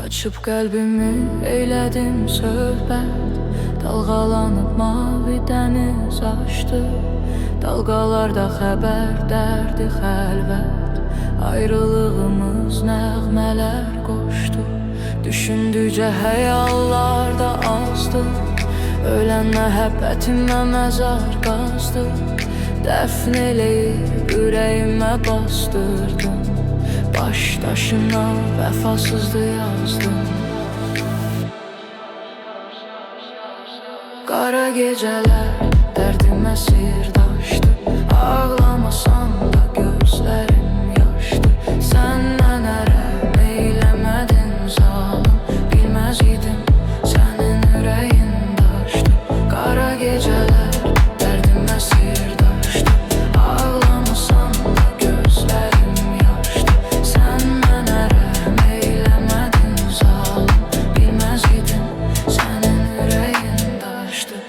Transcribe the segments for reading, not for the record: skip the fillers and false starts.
Açıb qəlbimi eylədim söhbət, dalğalanıb mavi dəniz açdı. Dalğalarda xəbər, dərdi xəlvət, ayrılığımız nəğmələr qoşdu. Düşündükcə həyallarda azdı, ölən məhəbbətimə məzar qazdı. Dəfn eləyib ürəyimə bastırdım, baş daşına vəfasızdı yazdım. Qara gecələr dərdimə sirdaşdı, ağlamasam da gözlərim yaşdı. Səndən ərəm eyləmədin zalım, bilməz idim sənin ürəyin daşdı. Qara gecələr dərdimə sirdaşdı, ağlamasam da gözlərim yaşdı. Səndən ərəm eyləmədin zalım, bilməz idim sənin ürəyin daşdı.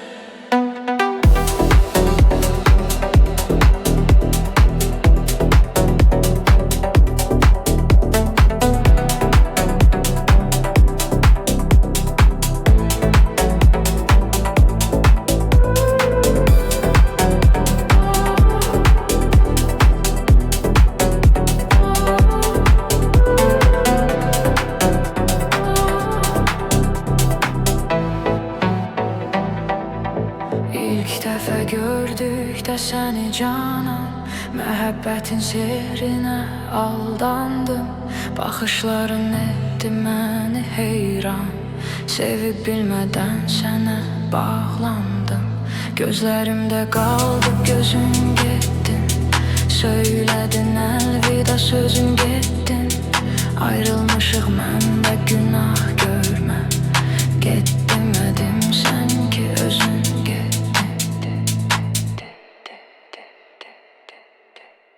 İlk dəfə gördükdə səni canan, məhəbbətin sehrinə aldandım. Baxışların etdi məni heyran, sevib bilmədən sənə bağlandım. Gözlərimdə qaldı gözün getdin, söylədin əlvida sözün getdin. Ayrılmışıq mən də günah görmə, get demədim sən ki özün getdin.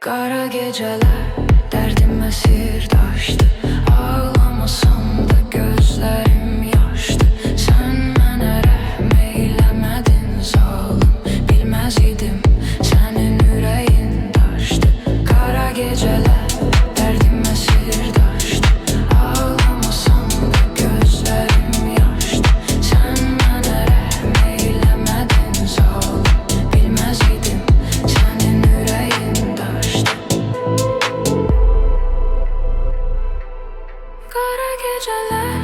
Qara gecələr dərdimə sirdaşdı, ağlamasam da gözlərim yaşdı. Sən mənə rəhm eyləmədin zalım, bilməz idim sənin ürəyin daşdı. Qara gecələr dərdimə sirdaşdı, ağlamasam da gözlərim yaşdı. Sən mənə rəhm eyləmədin zalım, bilməz idim sənin ürəyin daşdı. Qara gecələr